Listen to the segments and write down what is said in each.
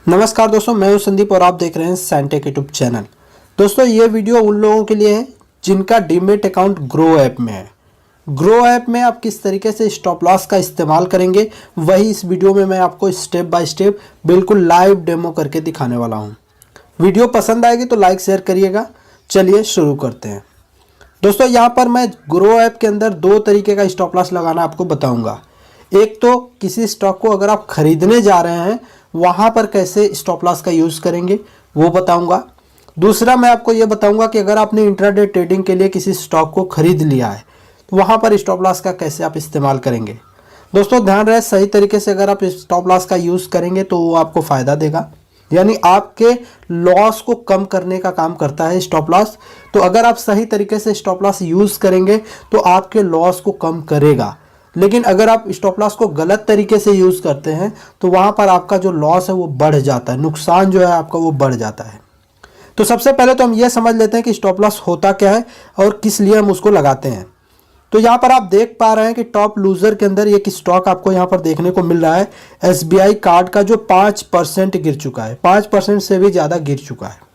नमस्कार दोस्तों, मैं हूं संदीप और आप देख रहे हैं सैनटेक यूट्यूब चैनल। दोस्तों ये वीडियो उन लोगों के लिए है जिनका डीमेट अकाउंट ग्रो ऐप में है। ग्रो ऐप में आप किस तरीके से स्टॉप लॉस का इस्तेमाल करेंगे वही इस वीडियो में मैं आपको स्टेप बाय स्टेप बिल्कुल लाइव डेमो करके दिखाने वाला हूं। वीडियो पसंद आएगी तो लाइक शेयर करिएगा। चलिए शुरू करते हैं। दोस्तों यहाँ पर मैं ग्रो ऐप के अंदर दो तरीके का स्टॉप लॉस लगाना आपको बताऊँगा। एक तो किसी स्टॉक को अगर आप खरीदने जा रहे हैं वहाँ पर कैसे स्टॉप लॉस का यूज़ करेंगे वो बताऊंगा। दूसरा मैं आपको ये बताऊंगा कि अगर आपने इंट्राडे ट्रेडिंग के लिए किसी स्टॉक को खरीद लिया है तो वहाँ पर स्टॉप लॉस का कैसे आप इस्तेमाल करेंगे। दोस्तों ध्यान रहे, सही तरीके से अगर आप स्टॉप लॉस का यूज़ करेंगे तो वो आपको फ़ायदा देगा, यानी आपके लॉस को कम करने का काम करता है स्टॉप लॉस। तो अगर आप सही तरीके से स्टॉप लॉस यूज़ करेंगे तो आपके लॉस को कम करेगा। लेकिन अगर आप स्टॉप लॉस को गलत तरीके से यूज़ करते हैं तो वहाँ पर आपका जो लॉस है वो बढ़ जाता है, नुकसान जो है आपका वो बढ़ जाता है। तो सबसे पहले तो हम ये समझ लेते हैं कि स्टॉप लॉस होता क्या है और किस लिए हम उसको लगाते हैं। तो यहाँ पर आप देख पा रहे हैं कि टॉप लूजर के अंदर एक स्टॉक आपको यहाँ पर देखने को मिल रहा है SBI कार्ड का, जो 5% गिर चुका है, 5% से भी ज़्यादा गिर चुका है।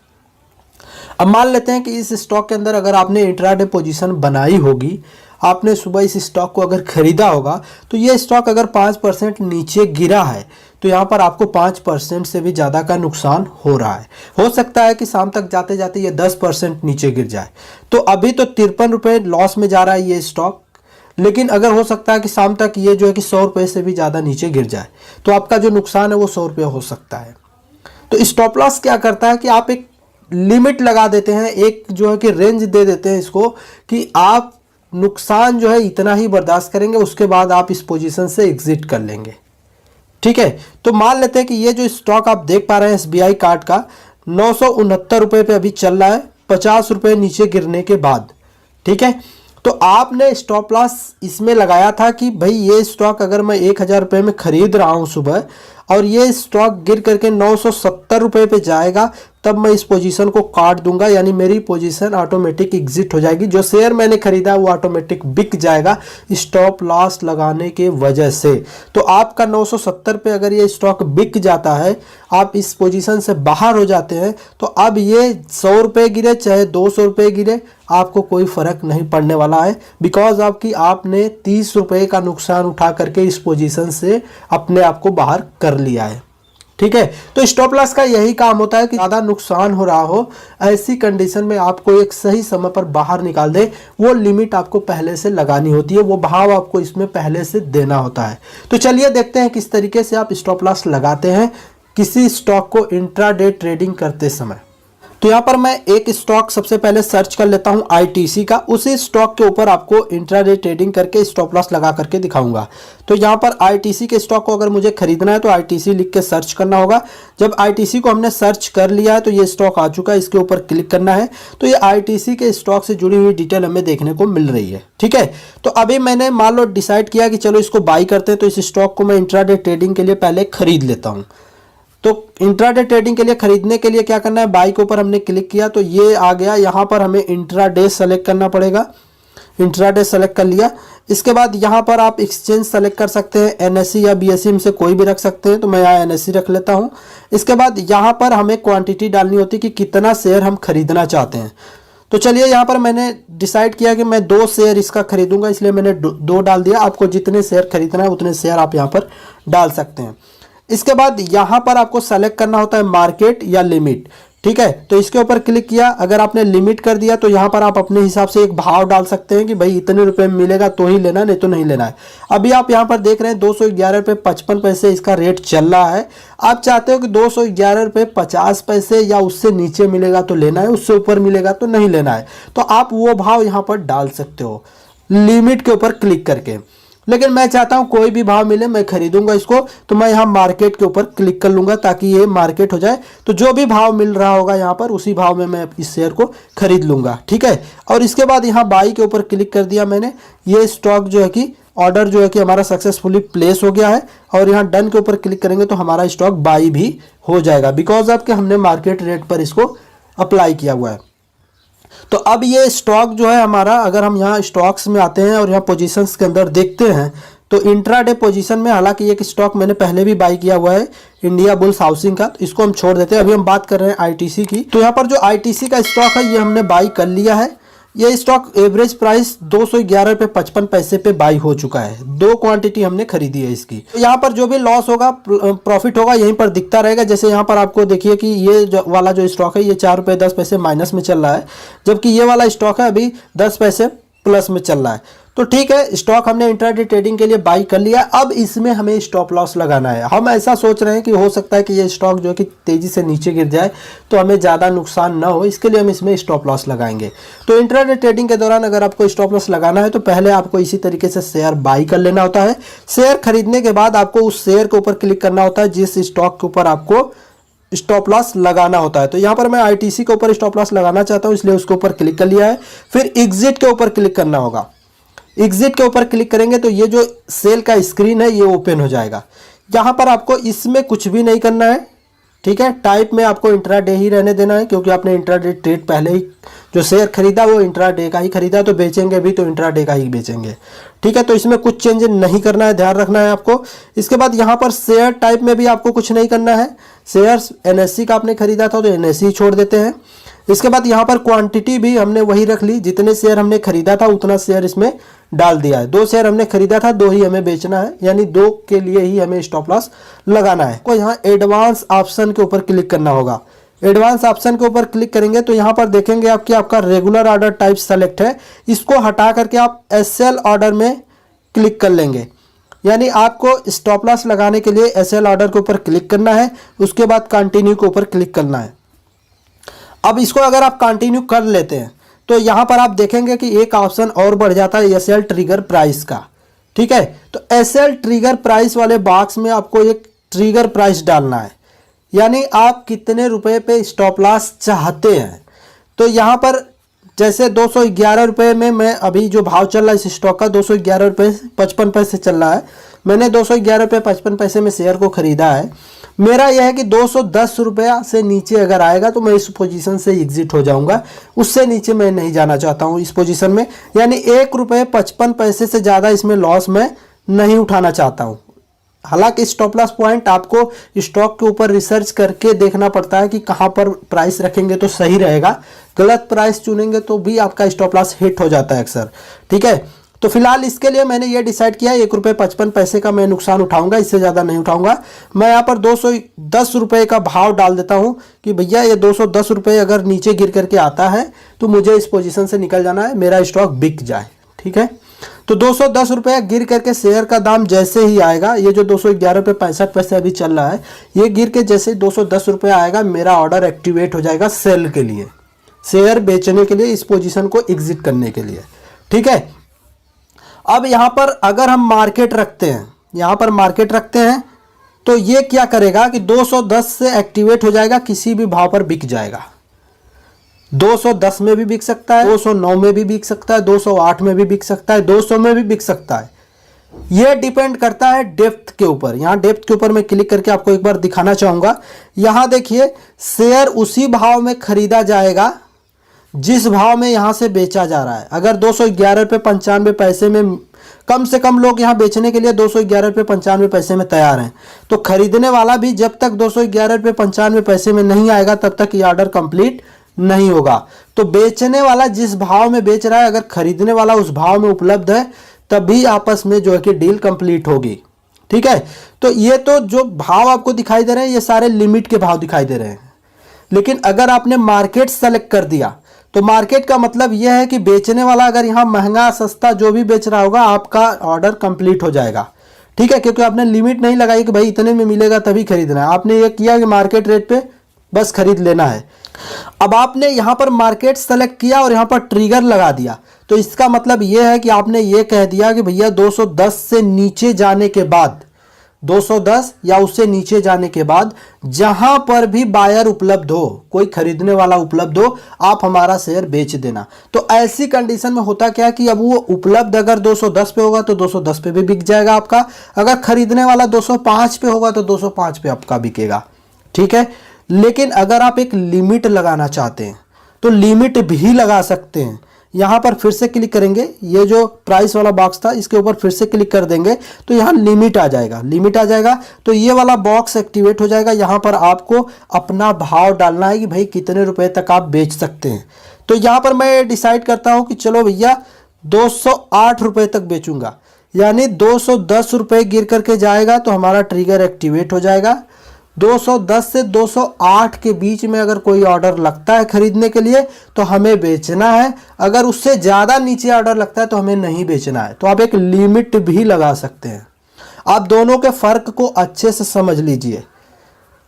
अब मान लेते हैं कि इस स्टॉक के अंदर अगर आपने इंट्राडे पोजीशन बनाई होगी, आपने सुबह इस स्टॉक को अगर खरीदा होगा, तो ये स्टॉक अगर 5% नीचे गिरा है तो यहाँ पर आपको 5% से भी ज़्यादा का नुकसान हो रहा है। हो सकता है कि शाम तक जाते जाते ये 10% नीचे गिर जाए। तो अभी तो 53 रुपये लॉस में जा रहा है ये स्टॉक, लेकिन अगर हो सकता है कि शाम तक ये जो है कि 100 रुपये से भी ज़्यादा नीचे गिर जाए तो आपका जो नुकसान है वो 100 रुपये हो सकता है। तो स्टॉप लॉस क्या करता है कि आप एक लिमिट लगा देते हैं, एक जो है कि रेंज दे देते हैं इसको कि आप नुकसान जो है इतना ही बर्दाश्त करेंगे, उसके बाद आप इस पोजीशन से एग्जिट कर लेंगे। ठीक है, तो मान लेते हैं कि ये जो स्टॉक आप देख पा रहे हैं SBI कार्ड का 969 रुपये पे अभी चल रहा है, 50 रुपये नीचे गिरने के बाद। ठीक है, तो आपने स्टॉप लॉस इसमें लगाया था कि भाई ये स्टॉक अगर मैं 1000 रुपये में खरीद रहा हूँ सुबह और ये स्टॉक गिर करके 970 रुपये पे जाएगा तब मैं इस पोजीशन को काट दूंगा, यानी मेरी पोजीशन ऑटोमेटिक एग्जिट हो जाएगी। जो शेयर मैंने खरीदा वो ऑटोमेटिक बिक जाएगा स्टॉप लॉस लगाने के वजह से। तो आपका 970 पे अगर ये स्टॉक बिक जाता है, आप इस पोजीशन से बाहर हो जाते हैं, तो अब ये 100 रुपये गिरे चाहे 200 रुपये गिरे आपको कोई फ़र्क नहीं पड़ने वाला है, बिकॉज आपने 30 रुपये का नुकसान उठा करके इस पोजीशन से अपने आप को बाहर कर लिया है। ठीक है, तो स्टॉप लॉस का यही काम होता है कि ज़्यादा नुकसान हो रहा हो, ऐसी कंडीशन में आपको एक सही समय पर बाहर निकाल दे। वो लिमिट आपको पहले से लगानी होती है, वो भाव आपको इसमें पहले से देना होता है। तो चलिए देखते हैं किस तरीके से आप स्टॉप लॉस लगाते हैं किसी स्टॉक को इंट्राडे ट्रेडिंग करते समय। तो यहाँ पर मैं एक स्टॉक सबसे पहले सर्च कर लेता हूँ ITC का, उसी स्टॉक के ऊपर आपको इंट्राडे ट्रेडिंग करके स्टॉप लॉस लगा करके दिखाऊंगा। तो यहाँ पर ITC के स्टॉक को अगर मुझे खरीदना है तो ITC लिख के सर्च करना होगा। जब ITC को हमने सर्च कर लिया है तो ये स्टॉक आ चुका है, इसके ऊपर क्लिक करना है तो ये ITC के स्टॉक से जुड़ी हुई डिटेल हमें देखने को मिल रही है। ठीक है, तो अभी मैंने मान लो डिसाइड किया कि चलो इसको बाई करते हैं, तो इस स्टॉक को मैं इंट्राडे ट्रेडिंग के लिए पहले खरीद लेता हूँ। तो इंट्राडे ट्रेडिंग के लिए खरीदने के लिए क्या करना है, बाई के ऊपर हमने क्लिक किया तो ये आ गया। यहाँ पर हमें इंट्राडे सेलेक्ट करना पड़ेगा, इंट्राडे सेलेक्ट कर लिया। इसके बाद यहाँ पर आप एक्सचेंज सेलेक्ट कर सकते हैं, NSE या BSE में से कोई भी रख सकते हैं, तो मैं यहाँ NSE रख लेता हूँ। इसके बाद यहाँ पर हमें क्वांटिटी डालनी होती है कि कितना शेयर हम खरीदना चाहते हैं। तो चलिए यहाँ पर मैंने डिसाइड किया कि मैं 2 शेयर इसका खरीदूंगा, इसलिए मैंने 2 डाल दिया। आपको जितने शेयर खरीदना है उतने शेयर आप यहाँ पर डाल सकते हैं। इसके बाद यहाँ पर आपको सेलेक्ट करना होता है मार्केट या लिमिट। ठीक है, तो इसके ऊपर क्लिक किया। अगर आपने लिमिट कर दिया तो यहाँ पर आप अपने हिसाब से एक भाव डाल सकते हैं कि भाई इतने रुपए में मिलेगा तो ही लेना, नहीं तो नहीं लेना है। अभी आप यहाँ पर देख रहे हैं 211 रुपये 55 पैसे इसका रेट चल रहा है। आप चाहते हो कि 211 रुपये 50 पैसे या उससे नीचे मिलेगा तो लेना है, उससे ऊपर मिलेगा तो नहीं लेना है। तो आप वो भाव यहाँ पर डाल सकते हो लिमिट के ऊपर क्लिक करके। लेकिन मैं चाहता हूं कोई भी भाव मिले मैं खरीदूंगा इसको, तो मैं यहाँ मार्केट के ऊपर क्लिक कर लूंगा ताकि ये मार्केट हो जाए। तो जो भी भाव मिल रहा होगा यहाँ पर उसी भाव में मैं इस शेयर को खरीद लूंगा। ठीक है, और इसके बाद यहाँ बाई के ऊपर क्लिक कर दिया मैंने। ये स्टॉक जो है कि ऑर्डर जो है कि हमारा सक्सेसफुली प्लेस हो गया है और यहाँ डन के ऊपर क्लिक करेंगे तो हमारा स्टॉक बाई भी हो जाएगा, बिकॉज ऑफ कि हमने मार्केट रेट पर इसको अप्लाई किया हुआ है। तो अब ये स्टॉक जो है हमारा, अगर हम यहाँ स्टॉक्स में आते हैं और यहाँ पोजीशंस के अंदर देखते हैं तो इंट्राडे पोजीशन में, हालांकि एक स्टॉक मैंने पहले भी बाई किया हुआ है इंडिया बुल्स हाउसिंग का, तो इसको हम छोड़ देते हैं। अभी हम बात कर रहे हैं आईटीसी की। तो यहाँ पर जो आईटीसी का स्टॉक है ये हमने बाई कर लिया है। ये स्टॉक एवरेज प्राइस 211 रुपये 55 पैसे पे बाई हो चुका है। 2 क्वांटिटी हमने खरीदी है इसकी। तो यहाँ पर जो भी लॉस होगा प्रॉफिट होगा यहीं पर दिखता रहेगा। जैसे यहाँ पर आपको देखिए कि ये वाला जो स्टॉक है ये 4 रुपये 10 पैसे माइनस में चल रहा है, जबकि ये वाला स्टॉक है अभी 10 पैसे प्लस में चल रहा है। तो ठीक है, स्टॉक हमने इंट्राडे ट्रेडिंग के लिए बाई कर लिया। अब इसमें हमें स्टॉप लॉस लगाना है। हम ऐसा सोच रहे हैं कि हो सकता है कि ये स्टॉक जो है कि तेजी से नीचे गिर जाए तो हमें ज़्यादा नुकसान ना हो, इसके लिए हम इसमें स्टॉप लॉस लगाएंगे। तो इंट्राडे ट्रेडिंग के दौरान अगर आपको स्टॉप लॉस लगाना है तो पहले आपको इसी तरीके से शेयर बाई कर लेना होता है। शेयर खरीदने के बाद आपको उस शेयर के ऊपर क्लिक करना होता है जिस स्टॉक के ऊपर आपको स्टॉप लॉस लगाना होता है। तो यहाँ पर मैं आईटीसी के ऊपर स्टॉप लॉस लगाना चाहता हूँ, इसलिए उसके ऊपर क्लिक कर लिया है। फिर एग्जिट के ऊपर क्लिक करना होगा। एग्जिट के ऊपर क्लिक करेंगे तो ये जो सेल का स्क्रीन है ये ओपन हो जाएगा। यहाँ पर आपको इसमें कुछ भी नहीं करना है, ठीक है। टाइप में आपको इंट्राडे ही रहने देना है, क्योंकि आपने इंट्राडे ट्रेड पहले ही जो शेयर खरीदा वो इंट्राडे का ही खरीदा, तो बेचेंगे भी तो इंट्राडे का ही बेचेंगे, ठीक है। तो इसमें कुछ चेंज नहीं करना है, ध्यान रखना है आपको। इसके बाद यहाँ पर शेयर टाइप में भी आपको कुछ नहीं करना है। शेयर्स एनएससी का आपने खरीदा था तो एनएससी छोड़ देते हैं। इसके बाद यहाँ पर क्वांटिटी भी हमने वही रख ली, जितने शेयर हमने खरीदा था उतना शेयर इसमें डाल दिया है। 2 शेयर हमने खरीदा था, 2 ही हमें बेचना है, यानी 2 के लिए ही हमें स्टॉप लॉस लगाना है। को यहाँ एडवांस ऑप्शन के ऊपर क्लिक करना होगा। एडवांस ऑप्शन के ऊपर क्लिक करेंगे तो यहाँ पर देखेंगे आप कि आपका रेगुलर ऑर्डर टाइप सेलेक्ट है। इसको हटा करके आप एसएल ऑर्डर में क्लिक कर लेंगे, यानी आपको स्टॉप लॉस लगाने के लिए एसएल ऑर्डर के ऊपर क्लिक करना है। उसके बाद कंटिन्यू के ऊपर क्लिक करना है। अब इसको अगर आप कंटिन्यू कर लेते हैं तो यहाँ पर आप देखेंगे कि एक ऑप्शन और बढ़ जाता है एसएल ट्रिगर प्राइस का, ठीक है। तो एसएल ट्रिगर प्राइस वाले बॉक्स में आपको एक ट्रिगर प्राइस डालना है, यानी आप कितने रुपए पे स्टॉप लॉस चाहते हैं। तो यहाँ पर जैसे 211 रुपये में मैं अभी जो भाव चल रहा है इस स्टॉक का 211 रुपये 55 पैसे चल रहा है। मैंने 211 रुपये 55 पैसे में शेयर को खरीदा है। मेरा यह है कि 210 रुपया से नीचे अगर आएगा तो मैं इस पोजीशन से एग्जिट हो जाऊंगा, उससे नीचे मैं नहीं जाना चाहता हूं इस पोजीशन में, यानी 1 रुपये 55 पैसे से ज़्यादा इसमें लॉस मैं नहीं उठाना चाहता हूं। हालांकि स्टॉप लॉस पॉइंट आपको स्टॉक के ऊपर रिसर्च करके देखना पड़ता है कि कहां पर प्राइस रखेंगे तो सही रहेगा, गलत प्राइस चुनेंगे तो भी आपका स्टॉप लॉस हिट हो जाता है अक्सर, ठीक है। तो फिलहाल इसके लिए मैंने ये डिसाइड किया 1 रुपये 55 पैसे का मैं नुकसान उठाऊंगा, इससे ज़्यादा नहीं उठाऊंगा। मैं यहाँ पर 210 रुपये का भाव डाल देता हूँ कि भैया ये 210 रुपये अगर नीचे गिर करके आता है तो मुझे इस पोजीशन से निकल जाना है, मेरा स्टॉक बिक जाए, ठीक है। तो 210 रुपया गिर करके शेयर का दाम जैसे ही आएगा, ये जो 211 रुपये 65 पैसे अभी चल रहा है, ये गिर के जैसे 210 रुपया आएगा मेरा ऑर्डर एक्टिवेट हो जाएगा सेल के लिए, शेयर बेचने के लिए, इस पोजीशन को एग्जिट करने के लिए, ठीक है। अब यहाँ पर अगर हम मार्केट रखते हैं, यहाँ पर मार्केट रखते हैं तो ये क्या करेगा कि 210 से एक्टिवेट हो जाएगा, किसी भी भाव पर बिक जाएगा। 210 में भी बिक सकता है, 209 में भी बिक सकता है, 208 में भी बिक सकता है, 200 में भी बिक सकता है। यह डिपेंड करता है डेप्थ के ऊपर। यहाँ डेप्थ के ऊपर मैं क्लिक करके आपको एक बार दिखाना चाहूँगा। यहाँ देखिए शेयर उसी भाव में खरीदा जाएगा जिस भाव में यहाँ से बेचा जा रहा है। अगर 211 रुपये 95 पैसे में, कम से कम लोग यहाँ बेचने के लिए 211 रुपये 95 पैसे में तैयार हैं, तो खरीदने वाला भी जब तक 211 रुपये 95 पैसे में नहीं आएगा तब तक ये ऑर्डर कंप्लीट नहीं होगा। तो बेचने वाला जिस भाव में बेच रहा है, अगर खरीदने वाला उस भाव में उपलब्ध है तभी आपस में जो है कि डील कंप्लीट होगी, ठीक है। तो ये तो जो भाव आपको दिखाई दे रहे हैं ये सारे लिमिट के भाव दिखाई दे रहे हैं, लेकिन अगर आपने मार्केट सेलेक्ट कर दिया तो मार्केट का मतलब यह है कि बेचने वाला अगर यहाँ महंगा सस्ता जो भी बेच रहा होगा आपका ऑर्डर कंप्लीट हो जाएगा, ठीक है। क्योंकि आपने लिमिट नहीं लगाई कि भाई इतने में मिलेगा तभी खरीदना है, आपने ये किया कि मार्केट रेट पे बस खरीद लेना है। अब आपने यहाँ पर मार्केट सेलेक्ट किया और यहाँ पर ट्रिगर लगा दिया, तो इसका मतलब यह है कि आपने ये कह दिया कि भैया 210 से नीचे जाने के बाद, 210 या उससे नीचे जाने के बाद जहां पर भी बायर उपलब्ध हो, कोई खरीदने वाला उपलब्ध हो, आप हमारा शेयर बेच देना। तो ऐसी कंडीशन में होता क्या कि अब वो उपलब्ध अगर 210 पे होगा तो 210 पे भी बिक जाएगा आपका, अगर खरीदने वाला 205 पे होगा तो 205 पे आपका बिकेगा, ठीक है। लेकिन अगर आप एक लिमिट लगाना चाहते हैं तो लिमिट भी लगा सकते हैं, यहाँ पर फिर से क्लिक करेंगे, ये जो प्राइस वाला बॉक्स था इसके ऊपर फिर से क्लिक कर देंगे तो यहाँ लिमिट आ जाएगा। लिमिट आ जाएगा तो ये वाला बॉक्स एक्टिवेट हो जाएगा। यहाँ पर आपको अपना भाव डालना है कि भाई कितने रुपए तक आप बेच सकते हैं। तो यहाँ पर मैं डिसाइड करता हूँ कि चलो भैया 208 रुपये तक बेचूंगा, यानी 210 रुपये गिर करके जाएगा तो हमारा ट्रिगर एक्टिवेट हो जाएगा। 210 से 208 के बीच में अगर कोई ऑर्डर लगता है खरीदने के लिए तो हमें बेचना है, अगर उससे ज़्यादा नीचे ऑर्डर लगता है तो हमें नहीं बेचना है। तो आप एक लिमिट भी लगा सकते हैं। आप दोनों के फ़र्क को अच्छे से समझ लीजिए।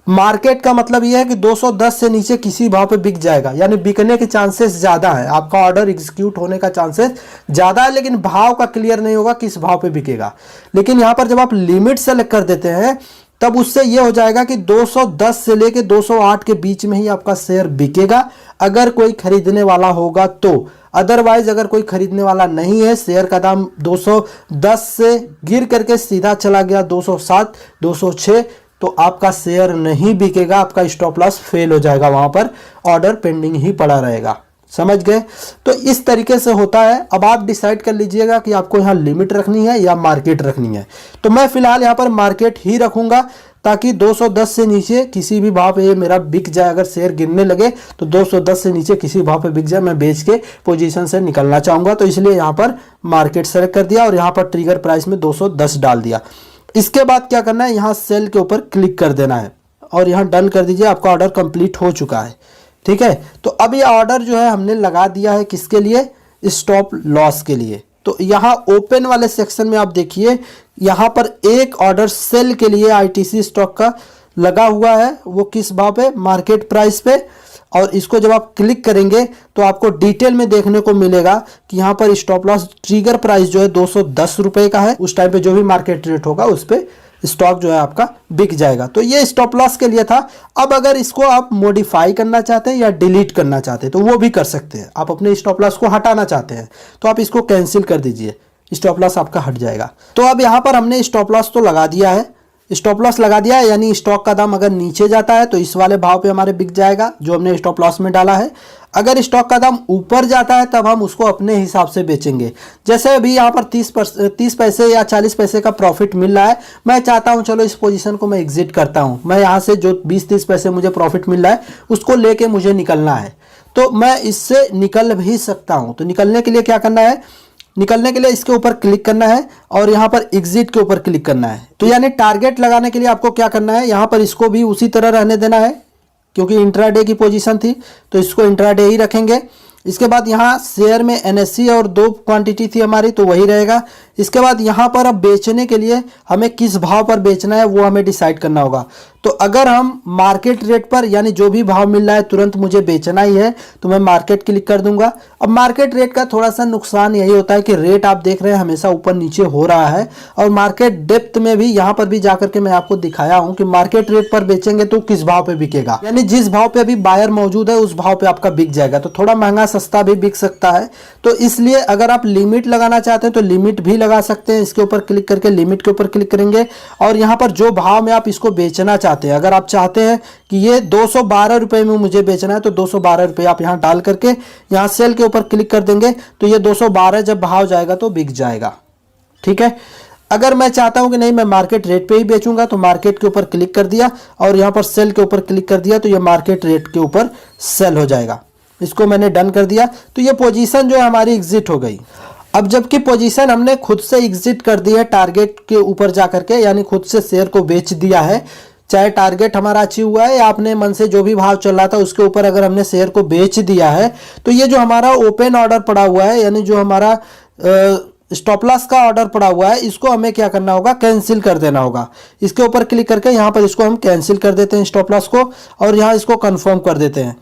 मार्केट का मतलब यह है कि 210 से नीचे किसी भाव पे बिक जाएगा, यानी बिकने के चांसेस ज़्यादा है, आपका ऑर्डर एग्जीक्यूट होने का चांसेस ज़्यादा है, लेकिन भाव का क्लियर नहीं होगा किस भाव पे बिकेगा। लेकिन यहाँ पर जब आप लिमिट सेलेक्ट कर देते हैं तब उससे यह हो जाएगा कि 210 से लेके 208 के बीच में ही आपका शेयर बिकेगा अगर कोई खरीदने वाला होगा तो। अदरवाइज अगर कोई खरीदने वाला नहीं है, शेयर का दाम 210 से गिर करके सीधा चला गया 207, 206, तो आपका शेयर नहीं बिकेगा, आपका स्टॉप लॉस फेल हो जाएगा, वहां पर ऑर्डर पेंडिंग ही पड़ा रहेगा। समझ गए? तो इस तरीके से होता है। अब आप डिसाइड कर लीजिएगा कि आपको यहाँ लिमिट रखनी है या मार्केट रखनी है। तो मैं फिलहाल यहाँ पर मार्केट ही रखूंगा ताकि 210 से नीचे किसी भी भाव पे ये मेरा बिक जाए। अगर शेयर गिरने लगे तो 210 से नीचे किसी भाव पे बिक जाए, मैं बेच के पोजीशन से निकलना चाहूंगा। तो इसलिए यहाँ पर मार्केट सेलेक्ट कर दिया और यहाँ पर ट्रिगर प्राइस में 210 डाल दिया। इसके बाद क्या करना है, यहाँ सेल के ऊपर क्लिक कर देना है और यहाँ डन कर दीजिए। आपका ऑर्डर कंप्लीट हो चुका है। ठीक है, तो अब ये ऑर्डर जो है हमने लगा दिया है किसके लिए, स्टॉप लॉस के लिए। तो यहाँ ओपन वाले सेक्शन में आप देखिए, यहाँ पर एक ऑर्डर सेल के लिए आईटीसी स्टॉक का लगा हुआ है, वो किस भाव पे, मार्केट प्राइस पे। और इसको जब आप क्लिक करेंगे तो आपको डिटेल में देखने को मिलेगा कि यहाँ पर स्टॉप लॉस ट्रिगर प्राइस जो है 210 रुपये का है। उस टाइम पे जो भी मार्केट रेट होगा उस पर स्टॉक जो है आपका बिक जाएगा। तो ये स्टॉप लॉस के लिए था। अब अगर इसको आप मॉडिफाई करना चाहते हैं या डिलीट करना चाहते हैं तो वो भी कर सकते हैं। आप अपने स्टॉप लॉस को हटाना चाहते हैं तो आप इसको कैंसिल कर दीजिए, स्टॉप लॉस आपका हट जाएगा। तो अब यहाँ पर हमने स्टॉप लॉस तो लगा दिया है, स्टॉप लॉस लगा दिया है, यानी स्टॉक का दाम अगर नीचे जाता है तो इस वाले भाव पे हमारे बिक जाएगा जो हमने स्टॉप लॉस में डाला है। अगर स्टॉक का दाम ऊपर जाता है तब हम उसको अपने हिसाब से बेचेंगे। जैसे अभी यहाँ पर 30 पैसे या 40 पैसे का प्रॉफिट मिल रहा है, मैं चाहता हूँ चलो इस पोजीशन को मैं एग्जिट करता हूँ। मैं यहाँ से जो 20-30 पैसे मुझे प्रॉफिट मिल रहा है उसको लेके मुझे निकलना है, तो मैं इससे निकल भी सकता हूँ। तो निकलने के लिए क्या करना है, निकलने के लिए इसके ऊपर क्लिक करना है और यहाँ पर एग्जिट के ऊपर क्लिक करना है। तो यानी टारगेट लगाने के लिए आपको क्या करना है, यहाँ पर इसको भी उसी तरह रहने देना है क्योंकि इंट्राडे की पोजीशन थी तो इसको इंट्राडे ही रखेंगे। इसके बाद यहाँ शेयर में एनएससी और 2 क्वांटिटी थी हमारी तो वही रहेगा। इसके बाद यहाँ पर अब बेचने के लिए हमें किस भाव पर बेचना है वो हमें डिसाइड करना होगा। तो अगर हम मार्केट रेट पर, यानी जो भी भाव मिल रहा है तुरंत मुझे बेचना ही है, तो मैं मार्केट क्लिक कर दूंगा। अब मार्केट रेट का थोड़ा सा नुकसान यही होता है कि रेट आप देख रहे हैं हमेशा ऊपर नीचे हो रहा है। और मार्केट डेप्थ में भी यहाँ पर भी जाकर के मैं आपको दिखाया हूँ कि मार्केट रेट पर बेचेंगे तो किस भाव पे बिकेगा, यानी जिस भाव पे अभी बायर मौजूद है उस भाव पे आपका बिक जाएगा। तो थोड़ा महंगा सस्ता भी बिक सकता है। तो इसलिए अगर आप लिमिट लगाना चाहते हैं तो लिमिट भी लगा सकते हैं। इसके ऊपर क्लिक करके लिमिट के ऊपर क्लिक करेंगे और यहाँ पर जो भाव में आप इसको बेचना चाहते हैं, अगर आप चाहते हैं कि ये 212 रुपये में मुझे बेचना है तो 212 रुपये आप यहाँ डाल करके यहाँ सेल के ऊपर क्लिक कर देंगे तो ये 212 जब भाव जाएगा तो बिक जाएगा। ठीक है, अगर मैं चाहता हूं कि नहीं मैं मार्केट रेट पे ही बेचूंगा तो मार्केट के ऊपर क्लिक कर दिया और यहाँ पर सेल के ऊपर क्लिक कर दिया तो ये मार्केट रेट के ऊपर सेल हो जाएगा। इसको मैंने डन कर दिया तो ये पोजीशन जो है हमारी एग्जिट हो गई। अब जबकि पोजीशन हमने खुद से एग्जिट कर दी है टारगेट के ऊपर जाकर के, यानी खुद से शेयर को बेच दिया है, चाहे टारगेट हमारा अचीव हुआ है या अपने मन से जो भी भाव चल रहा था उसके ऊपर अगर हमने शेयर को बेच दिया है तो ये जो हमारा ओपन ऑर्डर पड़ा हुआ है, यानी जो हमारा स्टॉप लॉस का ऑर्डर पड़ा हुआ है, इसको हमें क्या करना होगा, कैंसिल कर देना होगा। इसके ऊपर क्लिक करके यहाँ पर इसको हम कैंसिल कर देते हैं स्टॉप लॉस को और यहाँ इसको कंफर्म कर देते हैं।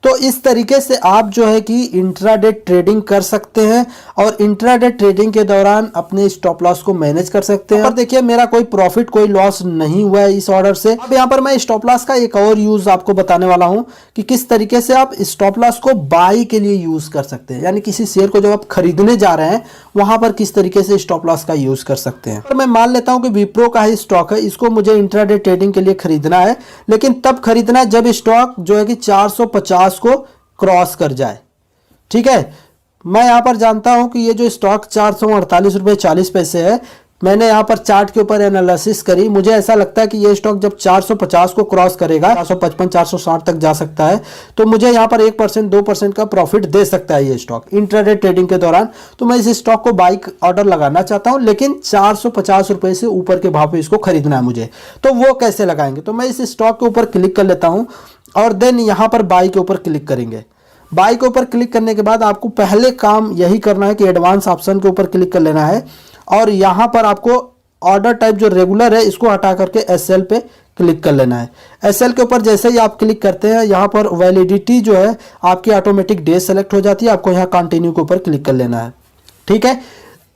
तो इस तरीके से आप जो है कि इंट्राडे ट्रेडिंग कर सकते हैं और इंट्राडे ट्रेडिंग के दौरान अपने स्टॉप लॉस को मैनेज कर सकते हैं। और देखिए मेरा कोई प्रॉफिट कोई लॉस नहीं हुआ है इस ऑर्डर से। अब यहाँ पर मैं स्टॉप लॉस का एक और यूज आपको बताने वाला हूँ कि किस तरीके से आप स्टॉप लॉस को बाई के लिए यूज कर सकते हैं, यानी किसी शेयर को जब आप खरीदने जा रहे हैं वहां पर किस तरीके से स्टॉप लॉस का यूज कर सकते हैं। और मैं मान लेता हूं कि विप्रो का ही स्टॉक है, इसको मुझे इंट्राडे ट्रेडिंग के लिए खरीदना है, लेकिन तब खरीदना है जब स्टॉक जो है कि 450 को क्रॉस कर जाए। ठीक है, मैं यहाँ पर जानता हूँ कि ये जो स्टॉक 448 रुपये 40 पैसे है, मैंने यहाँ पर चार्ट के ऊपर एनालिसिस करी, मुझे ऐसा लगता है कि ये स्टॉक जब 450 को क्रॉस करेगा, 455 460 तक जा सकता है, तो मुझे यहाँ पर 1% 2% का प्रॉफिट दे सकता है ये स्टॉक इंट्राडे ट्रेडिंग के दौरान। तो मैं इस स्टॉक को बाई ऑर्डर लगाना चाहता हूँ, लेकिन 450 रुपये से ऊपर के भाव पे इसको खरीदना है मुझे। तो वो कैसे लगाएंगे, तो मैं इस स्टॉक के ऊपर क्लिक कर लेता हूँ और देन यहाँ पर बाई के ऊपर क्लिक करेंगे। बाई के ऊपर क्लिक करने के बाद आपको पहले काम यही करना है कि एडवांस ऑप्शन के ऊपर क्लिक कर लेना है और यहाँ पर आपको ऑर्डर टाइप जो रेगुलर है इसको हटा करके एसएल पे क्लिक कर लेना है। एसएल के ऊपर जैसे ही आप क्लिक करते हैं, यहाँ पर वैलिडिटी जो है आपकी ऑटोमेटिक डे सेलेक्ट हो जाती है, आपको यहाँ कंटिन्यू के ऊपर क्लिक कर लेना है। ठीक है,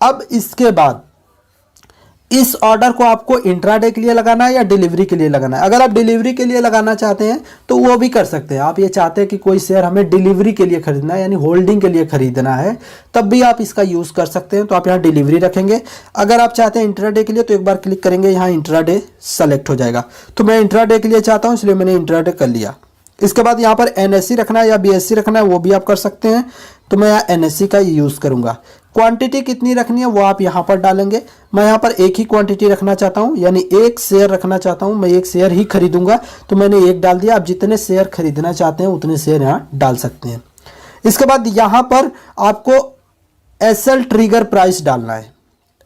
अब इसके बाद इस ऑर्डर को आपको इंट्राडे के लिए लगाना है या डिलीवरी के लिए लगाना है। अगर आप डिलीवरी के लिए लगाना चाहते हैं तो वो भी कर सकते हैं। आप ये चाहते हैं कि कोई शेयर हमें डिलीवरी के लिए खरीदना है, यानी होल्डिंग के लिए खरीदना है, तब भी आप इसका यूज़ कर सकते हैं। तो आप यहाँ डिलीवरी रखेंगे। अगर आप चाहते हैं इंट्राडे के लिए तो एक बार क्लिक करेंगे, यहाँ इंट्राडे सेलेक्ट हो जाएगा। तो मैं इंट्राडे के लिए चाहता हूँ, इसलिए मैंने इंट्राडे कर लिया। इसके बाद यहाँ पर एनएससी रखना है या बीएससी रखना है, वो भी आप कर सकते हैं। तो मैं यहाँ एनएससी का यूज़ करूँगा। क्वांटिटी कितनी रखनी है वो आप यहाँ पर डालेंगे। मैं यहाँ पर एक ही क्वांटिटी रखना चाहता हूँ, यानी एक शेयर रखना चाहता हूँ, मैं एक शेयर ही खरीदूंगा, तो मैंने एक डाल दिया। आप जितने शेयर खरीदना चाहते हैं उतने शेयर यहाँ डाल सकते हैं। इसके बाद यहाँ पर आपको एसएल ट्रिगर प्राइस डालना है।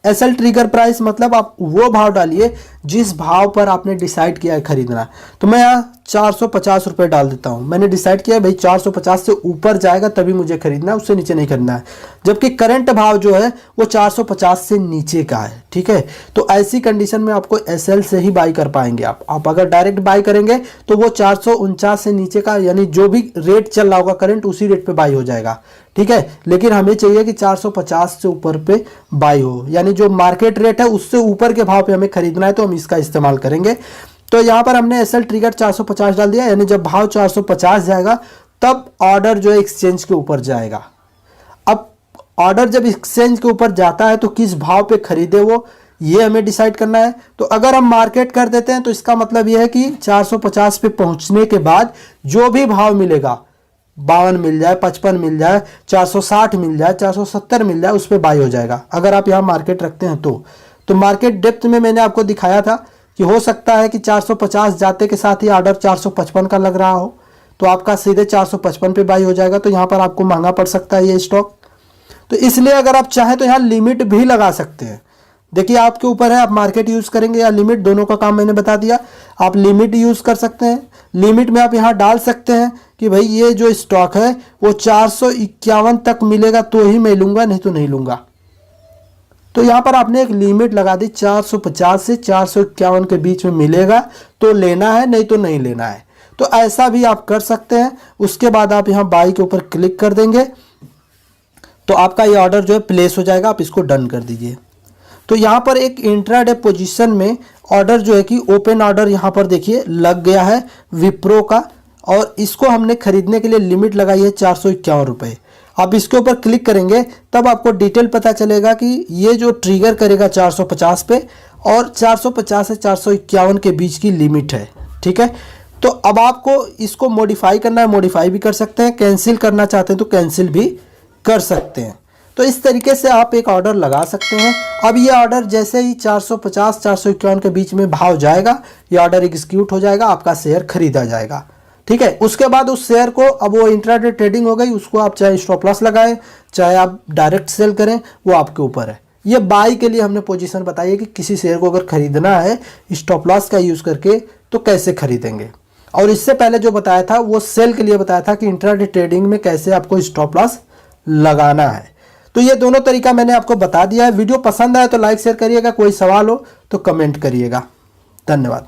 एसएल ट्रिगर प्राइस मतलब आप वो भाव डालिए जिस भाव पर आपने डिसाइड किया है खरीदना। तो मैं यहाँ 450 रुपये डाल देता हूँ। मैंने डिसाइड किया है भाई 450 से ऊपर जाएगा तभी मुझे खरीदना है, उससे नीचे नहीं खरीदना है। जबकि करंट भाव जो है वो 450 से नीचे का है। ठीक है, तो ऐसी कंडीशन में आपको एसएल से ही बाई कर पाएंगे। आप अगर डायरेक्ट बाई करेंगे तो वो 449 से नीचे का, यानी जो भी रेट चल रहा होगा करंट, उसी रेट पे बाई हो जाएगा। ठीक है, लेकिन हमें चाहिए कि 450 से ऊपर पे बाई हो, यानी जो मार्केट रेट है उससे ऊपर के भाव पे हमें खरीदना है, तो हम इसका इस्तेमाल करेंगे। तो यहाँ पर हमने एसएल ट्रिगर 450 डाल दिया, यानी जब भाव 450 जाएगा तब ऑर्डर जो है एक्सचेंज के ऊपर जाएगा। अब ऑर्डर जब एक्सचेंज के ऊपर जाता है तो किस भाव पे खरीदे वो, ये हमें डिसाइड करना है। तो अगर हम मार्केट कर देते हैं तो इसका मतलब ये है कि 450 पे पहुंचने के बाद जो भी भाव मिलेगा, 52 मिल जाए, 55 मिल जाए, 460 मिल जाए, 470 मिल जाए, उस पर बाई हो जाएगा। अगर आप यहाँ मार्केट रखते हैं तो मार्केट डेप्थ में मैंने आपको दिखाया था कि हो सकता है कि 450 जाते के साथ ही ऑर्डर 455 का लग रहा हो, तो आपका सीधे 455 पे बाई हो जाएगा। तो यहाँ पर आपको महंगा पड़ सकता है ये स्टॉक। तो इसलिए अगर आप चाहें तो यहाँ लिमिट भी लगा सकते हैं। देखिए आपके ऊपर है, आप मार्केट यूज़ करेंगे या लिमिट, दोनों का काम मैंने बता दिया। आप लिमिट यूज़ कर सकते हैं। लिमिट में आप यहाँ डाल सकते हैं कि भाई ये जो स्टॉक है वो 451 तक मिलेगा तो ही मैं लूँगा, नहीं तो नहीं लूँगा। तो यहाँ पर आपने एक लिमिट लगा दी, 450 से 451 के बीच में मिलेगा तो लेना है, नहीं तो नहीं लेना है। तो ऐसा भी आप कर सकते हैं। उसके बाद आप यहाँ बाई के ऊपर क्लिक कर देंगे तो आपका ये ऑर्डर जो है प्लेस हो जाएगा। आप इसको डन कर दीजिए। तो यहाँ पर एक इंट्राडे पोजीशन में ऑर्डर जो है कि ओपन ऑर्डर यहाँ पर देखिए लग गया है विप्रो का, और इसको हमने खरीदने के लिए लिमिट लगाई है 451 रुपये। आप इसके ऊपर क्लिक करेंगे तब आपको डिटेल पता चलेगा कि ये जो ट्रिगर करेगा 450 पे, और 450 से 451 के बीच की लिमिट है। ठीक है, तो अब आपको इसको मॉडिफाई करना है, मॉडिफाई भी कर सकते हैं, कैंसिल करना चाहते हैं तो कैंसिल भी कर सकते हैं। तो इस तरीके से आप एक ऑर्डर लगा सकते हैं। अब ये ऑर्डर जैसे ही 450 451 के बीच में भाव जाएगा, ये ऑर्डर एग्जीक्यूट हो जाएगा, आपका शेयर खरीदा जाएगा। ठीक है, उसके बाद उस शेयर को, अब वो इंट्राडे ट्रेडिंग हो गई, उसको आप चाहे स्टॉप लॉस लगाएं, चाहे आप डायरेक्ट सेल करें, वो आपके ऊपर है। ये बाई के लिए हमने पोजीशन बताई है कि किसी शेयर को अगर खरीदना है स्टॉप लॉस का यूज़ करके तो कैसे खरीदेंगे। और इससे पहले जो बताया था वो सेल के लिए बताया था कि इंट्राडे ट्रेडिंग में कैसे आपको स्टॉप लॉस लगाना है। तो ये दोनों तरीका मैंने आपको बता दिया है। वीडियो पसंद आए तो लाइक शेयर करिएगा, कोई सवाल हो तो कमेंट करिएगा। धन्यवाद।